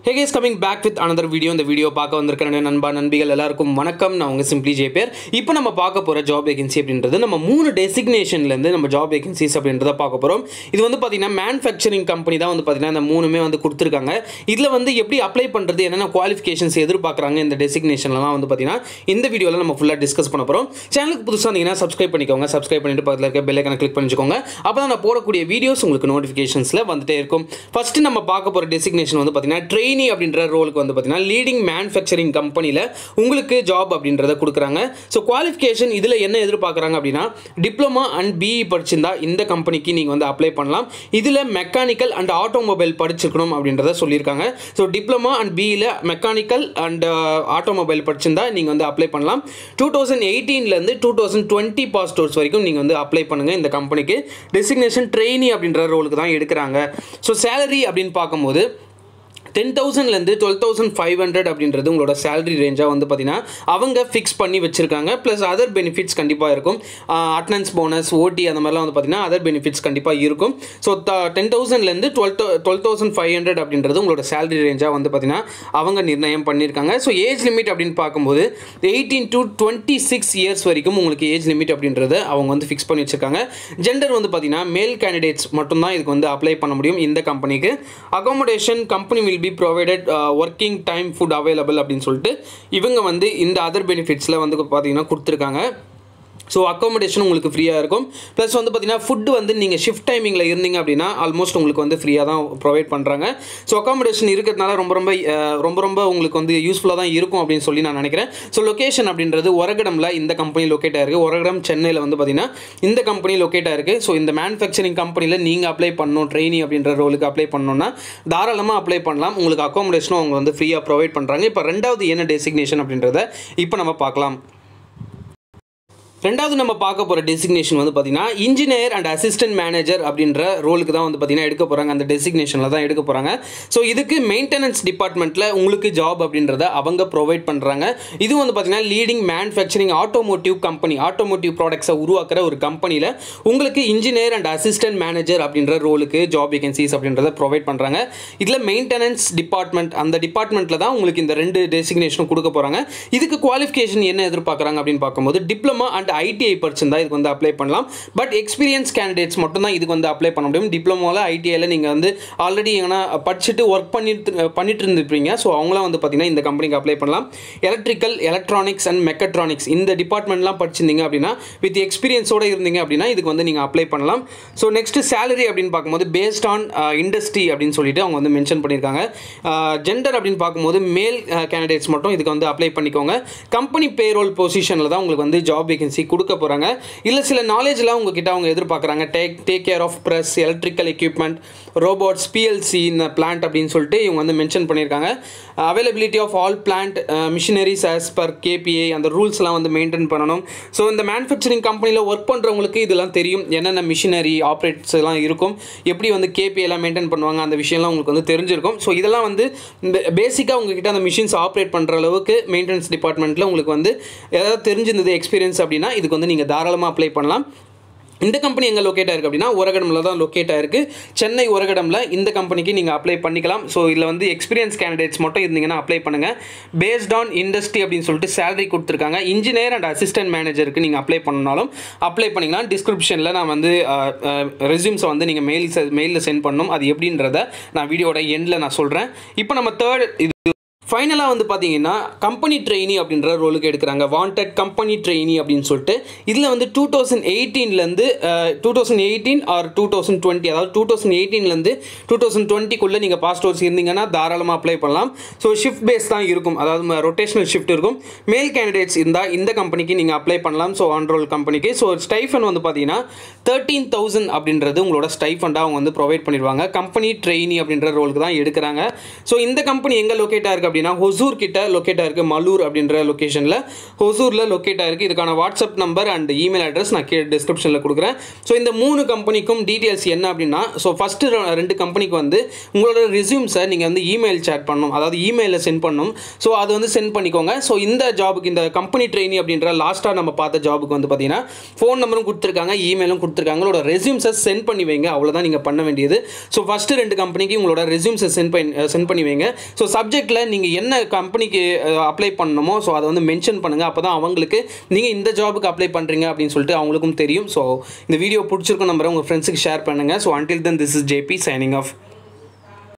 Hey guys, coming back with another video. இந்த video பார்க்க வந்திருக்கிற நண்பா நண்பிகள் எல்லாருக்கும் வணக்கம். நான் உங்க சிம்பிளி ஜேபியர். இப்போ நம்ம பார்க்க போற ஜாப் வேகன்சி அப்படின்றது நம்ம மூணு டெசிக்னேஷன்ல இருந்து நம்ம ஜாப் வேகன்சிஸ் அப்படின்றத பார்க்க போறோம். இது வந்து பாத்தீங்கன்னா மேனுஃபேக்சரிங் கம்பெனி தான் வந்து பாத்தீங்கன்னா இந்த மூணுமே வந்து கொடுத்திருக்காங்க. இதுல வந்து எப்படி அப்ளை பண்றது, என்னென்ன குவாலிஃபிகேஷன்ஸ் எதிர்பார்க்கறாங்க இந்த டெசிக்னேஷன்லாம் வந்து பாத்தீங்கன்னா இந்த வீடியோல நம்ம ஃபுல்லா டிஸ்கஸ் பண்ண போறோம். சேனலுக்கு புதுசா இருந்தீங்கன்னா சப்ஸ்கிரைப் பண்ணிக்கோங்க. சப்ஸ்கிரைப் பண்ணிட்டு பக்கத்துல இருக்க பெல் ஐகானை கிளிக் பண்ணிக்கோங்க. அப்பதான் நான் போடக்கூடிய வீடியோஸ் உங்களுக்கு நோட்டிஃபிகேஷன்ஸ்ல வந்துட்டே இருக்கும். ஃபர்ஸ்ட் நம்ம பார்க்க போற டெசிக்னேஷன் வந்து பாத்தீங்கன்னா ட்ரெயினி அப்படின்ற ரோலுக்கு வந்து பாத்தீங்கன்னா லீடிங் மேனுஃபேக்சரிங் கம்பெனில உங்களுக்கு ஜாப் அப்படின்றத கொடுக்குறாங்க. ஸோ குவாலிஃபிகேஷன் இதில் என்ன எதிர்பார்க்குறாங்க அப்படின்னா டிப்ளமா அண்ட் பிஇ படிச்சிருந்தா இந்த கம்பெனிக்கு நீங்கள் வந்து அப்ளை பண்ணலாம். இதில் மெக்கானிக்கல் அண்ட் ஆட்டோமொபைல் படிச்சிருக்கணும் அப்படின்றத சொல்லியிருக்காங்க. ஸோ டிப்ளமா அண்ட் பிஇல மெக்கானிக்கல் அண்ட் ஆட்டோமொபைல் படிச்சிருந்தா நீங்கள் வந்து அப்ளை பண்ணலாம். 2018 2020 பாஸ் அவுட்ஸ் வரைக்கும் நீங்கள் வந்து அப்ளை பண்ணுங்கள் இந்த கம்பெனிக்கு. டெசிக்னேஷன் ட்ரெயினி அப்படின்ற ரோலுக்கு தான் எடுக்கிறாங்க. ஸோ சேலரி அப்படின்னு பார்க்கும்போது 10,000 12,500 அப்படின்றது உங்களோட சேலரி ரேஞ்சாக வந்து பார்த்தீங்கன்னா அவங்க ஃபிக்ஸ் பண்ணி வச்சுருக்காங்க. ப்ளஸ் அதர் பெனிஃபிட்ஸ் கண்டிப்பாக இருக்கும். அட்டனன்ஸ் போனஸ், ஓடி அந்த மாதிரிலாம் வந்து பார்த்தீங்கன்னா அதர் பெனிஃபிட்ஸ் கண்டிப்பாக இருக்கும். ஸோ 10,000 12,500 அப்படின்றது உங்களோட சேலரி ரேஞ்சாக வந்து பார்த்தீங்கன்னா அவங்க நிர்ணயம் பண்ணியிருக்காங்க. ஸோ ஏஜ் லிமிட் அப்படின்னு பார்க்கும்போது 18 to 26 இயர்ஸ் வரைக்கும் உங்களுக்கு ஏஜ் லிமிட் அப்படின்றத அவங்க வந்து ஃபிக்ஸ் பண்ணி வச்சுருக்காங்க. ஜெண்டர் வந்து பார்த்தீங்கன்னா மேல் கேண்டிடேட்ஸ் மட்டும்தான் இதுக்கு வந்து அப்ளை பண்ண முடியும் இந்த கம்பெனிக்கு. Accommodation company will be provided working time food available அப்படின்னு சொல்லிட்டு இவங்க வந்து இந்த அதர் பெனிஃபிட்ஸில் வந்து பார்த்தீங்கன்னா கொடுத்துருக்காங்க. ஸோ அக்காமடேஷன் உங்களுக்கு ஃப்ரீயாக இருக்கும். ப்ளஸ் வந்து பார்த்தீங்கன்னா ஃபுட்டு வந்து நீங்கள் ஷிஃப்ட் டைமிங்கில் இருந்தீங்க அப்படின்னா ஆல்மோஸ்ட் உங்களுக்கு வந்து ஃப்ரீயாக தான் ப்ரொவைட் பண்ணுறாங்க. ஸோ அக்காமடேஷன் இருக்கிறதுனால ரொம்ப உங்களுக்கு வந்து யூஸ்ஃபுல்லாக தான் இருக்கும் அப்படின்னு சொல்லி நான் நினைக்கிறேன். ஸோ லொக்கேஷன் அப்படின்றது ஒரகடமில் இந்த கம்பெனி லொக்கேட் ஆயிருக்கு. ஒரகடம் சென்னையில் வந்து பார்த்தீங்கன்னா இந்த கம்பெனி லொக்கேட் ஆயிருக்கு. ஸோ இந்த மேனுஃபேக்சரிங் கம்பெனியில் நீங்கள் அப்ளை பண்ணணும், ட்ரெயினி அப்படின்ற ரோலுக்கு அப்ளை பண்ணணும்னா தாராளமாக அப்ளை பண்ணலாம். உங்களுக்கு அக்காமடேஷனும் அவங்க வந்து ஃப்ரீயாக ப்ரொவைட் பண்ணுறாங்க. இப்போ ரெண்டாவது என்ன டெசிக்னேஷன் அப்படின்றத இப்போ நம்ம பார்க்கலாம். ரெண்டாவது நம்ம பார்க்க போகிற டெசிக்னேஷன் வந்து பார்த்தீங்கன்னா இன்ஜினியர் அண்ட் அசிஸ்டன்ட் மேனேஜர் அப்படின்ற ரோலுக்கு தான் வந்து பார்த்தீங்கன்னா எடுக்க போகிறாங்க. அந்த டெசிக்னேஷனில் தான் எடுக்க போகிறாங்க. ஸோ இதுக்கு மெயின்டெனன்ஸ் டிபார்ட்மெண்ட்டில் உங்களுக்கு ஜாப் அப்படின்றத அவங்க ப்ரொவைட் பண்ணுறாங்க. இது வந்து பார்த்தீங்கன்னா leading manufacturing automotive company, automotive ப்ராடக்ட்ஸை உருவாக்குற ஒரு கம்பெனியில் உங்களுக்கு இன்ஜினியர் அண்ட் அசிஸ்டன்ட் மேனேஜர் அப்படின்ற ரோலுக்கு ஜாப் வேகன்சிஸ் அப்படின்றத ப்ரொவைட் பண்ணுறாங்க. இதில் மெயின்டெனன்ஸ் டிபார்ட்மெண்ட், அந்த டிபார்ட்மெண்ட்டில் தான் உங்களுக்கு இந்த ரெண்டு டெசிக்னேஷனும் கொடுக்க போகிறாங்க. இதுக்கு குவாலிஃபிகேஷன் என்ன எதிர்பார்க்குறாங்க அப்படின்னு பார்க்கும்போது டிப்ளமா அண்ட் ஐடிஐ படிச்சிருந்தா இதுக்கு வந்து அப்ளை பண்ணலாம். பட் எக்ஸ்பீரியன்ஸ் கேண்டிடேட்ஸ் மட்டும் தான் இதுக்கு வந்து அப்ளை பண்ண முடியும். டிப்ளமோவில் ஐடிஐயில் நீங்கள் வந்து ஆல்ரெடி எங்கன்னா படிச்சுட்டு ஒர்க் பண்ணிட்டு இருந்துருப்பீங்க. ஸோ அவங்களாம் வந்து பார்த்தீங்கன்னா இந்த கம்பெனிக்கு அப்ளை பண்ணலாம். எலக்ட்ரிக்கல், எலக்ட்ரானிக்ஸ் அண்ட் மெக்கட்ரானிக்ஸ் இந்த டிபார்ட்மெண்ட்லாம் படிச்சிருந்தீங்க அப்படின்னா வித் எக்ஸ்பீரியன்ஸோடு இருந்தீங்க அப்படின்னா இதுக்கு வந்து நீங்கள் அப்ளை பண்ணலாம். ஸோ நெக்ஸ்ட் சேலரி அப்படின்னு பார்க்கும்போது பேஸ்ட் ஆன் இண்டஸ்ட்ரி அப்படின்னு சொல்லிட்டு அவங்க வந்து மென்ஷன் பண்ணியிருக்காங்க. ஜெண்டர் அப்படின்னு பார்க்கும்போது மேல் கேண்டிடேட்ஸ் மட்டும் இதுக்கு வந்து அப்ளை பண்ணிக்கோங்க. கம்பெனி பேரோல் பொசிஷனில் தான் உங்களுக்கு வந்து ஜாப் வேகன்சி கொடுக்க போகிறாங்க. இல்லை சில நாலேஜ்லாம் உங்ககிட்ட அவங்க எதிர்பார்க்குறாங்க. Take care of press, electrical equipment, robots, PLC இந்த பிளான்ட் அப்படின்னு சொல்லிட்டு இவங்க வந்து மென்ஷன் பண்ணியிருக்காங்க. Availability of all plant machineries as per KPI அந்த ரூல்ஸ்லாம் வந்து மெயின்டைன் பண்ணணும். ஸோ இந்த மேனுஃபேக்சரிங் கம்பெனியில் ஒர்க் பண்ணுறவங்களுக்கு இதெல்லாம் தெரியும். என்னென்ன மிஷினரி ஆப்ரேட்ஸ் எல்லாம் இருக்கும், எப்படி வந்து கேபிஐ எல்லாம் மெயின்டைன் பண்ணுவாங்க, அந்த விஷயம்லாம் உங்களுக்கு வந்து தெரிஞ்சிருக்கும். ஸோ இதெல்லாம் வந்து பேசிக்காக உங்ககிட்ட அந்த மிஷின்ஸ் ஆப்ரேட் பண்ணுற அளவுக்கு மெயின்டெனன்ஸ் டிபார்ட்மெண்ட்டில் உங்களுக்கு வந்து ஏதாவது தெரிஞ்சிருந்தது எக்ஸ்பீரியன்ஸ் அப்படின்னா இதுக்கு வந்து நீங்கள் தாராளமாக அப்ளை பண்ணலாம். இந்த கம்பெனி எங்கே லொக்கேட் ஆயிருக்கு அப்படின்னா ஒரகடமில் தான் லொக்கேட் ஆயிருக்கு. சென்னை ஒரகடமில் இந்த கம்பெனிக்கு நீங்கள் அப்ளை பண்ணிக்கலாம். ஸோ இதில் வந்து எக்ஸ்பீரியன்ஸ் கேண்டிடேட்ஸ் மட்டும் இருந்தீங்கன்னா அப்ளை பண்ணுங்கள். பேஸ்ட் ஆன் இண்டஸ்ட்ரி அப்படின்னு சொல்லிட்டு சேலரி கொடுத்துருக்காங்க. இன்ஜினியர் அண்ட் அசிஸ்டன்ட் மேனேஜருக்கு நீங்கள் அப்ளை பண்ணனாலும் அப்ளை பண்ணிக்கலாம். டிஸ்கிரிப்ஷனில் நான் வந்து ரெஸ்யூம்ஸை வந்து நீங்கள் மெயிலில் சென்ட் பண்ணணும். அது எப்படின்றத நான் வீடியோட எண்டில் நான் சொல்கிறேன். இப்போ நம்ம தேர்ட் ஃபைனலாக வந்து பார்த்தீங்கன்னா கம்பெனி ட்ரெயினி அப்படின்ற ரோலுக்கு எடுக்கிறாங்க. வாண்டட் கம்பெனி ட்ரெயினி அப்படின்னு சொல்லிட்டு இதில் வந்து 2018 ஆர் 2020, அதாவது 2018 2020 நீங்கள் பாஸ் அவுட்ஸ் இருந்தீங்கன்னா தாராளமாக அப்ளை பண்ணலாம். ஸோ ஷிஃப்ட் பேஸ் தான் இருக்கும், அதாவது ரொட்டேஷனல் ஷிஃப்ட் இருக்கும். மேல் கேண்டிடேட்ஸ் இருந்தால் இந்த கம்பெனிக்கு நீங்கள் அப்ளை பண்ணலாம். ஸோ ஆன் ரோல் கம்பெனிக்கு. ஸோ ஸ்டைஃபன் வந்து பார்த்தீங்கன்னா 13,000 அப்படின்றது உங்களோட ஸ்டைஃபண்டாக அவங்க வந்து ப்ரொவைட் பண்ணிடுவாங்க. கம்பெனி ட்ரெயினி அப்படின்ற ரோலுக்கு தான் எடுக்கிறாங்க. ஸோ இந்த கம்பெனி எங்கே லொக்கேட் ஆயிருக்கு அப்படின்னா ஹொசூர் கிட்ட லொக்கேட் ஆயிருக்கு, மலூர் அப்படின்ற லொக்கேஷனில் ஹொசூரில் லொக்கேட் ஆயிருக்கு. இதுக்கான WhatsApp number and email address நான் கீழே டிஸ்கிரிப்ஷனில் கொடுக்குறேன். ஸோ இந்த 3 கம்பெனிக்கும் டீட்டெயில்ஸ் என்ன அப்படின்னா, ஸோ ஃபஸ்ட்டு 2 கம்பெனிக்கு வந்து உங்களோட ரெஸ்யூம்ஸை நீங்கள் வந்து இமெயில் சேட் பண்ணணும், அதாவது இமெயிலில் சென்ட் பண்ணணும். ஸோ அது வந்து சென்ட் பண்ணிக்கோங்க. ஸோ இந்த ஜாபுக்கு, இந்த கம்பெனி ட்ரெயினி அப்படின்ற லாஸ்ட்டாக நம்ம பார்த்த ஜாபுக்கு வந்து பார்த்தீங்கன்னா ஃபோன் நம்பரும் கொடுத்துருக்காங்க, இமெயிலும் கொடுத்துருக்காங்க. உங்களோட ரெஸ்யூம்ஸை சென்ட் பண்ணி வைங்க, அவ்வளோதான் நீங்கள் பண்ண வேண்டியது. ஸோ ஃபஸ்ட்டு 2 கம்பெனிக்கு உங்களோட ரெஸ்யூம்ஸை சென்ட் பண்ணி வைங்க. ஸோ சப்ஜெக்டில் நீங்கள் என்ன கம்பெனிக்கு அப்ளை பண்ணணுமோ ஸோ அதை வந்து மென்ஷன் பண்ணுங்கள். அப்போ தான் அவங்களுக்கு நீங்கள் இந்த ஜாபுக்கு அப்ளை பண்ணுறீங்க அப்படின்னு சொல்லிட்டு அவங்களுக்கும் தெரியும். ஸோ இந்த வீடியோ பிடிச்சிருக்கும் நம்புறேன், உங்கள் ஃப்ரெண்ட்ஸுக்கு ஷேர் பண்ணுங்கள். So until then, this is JP signing off.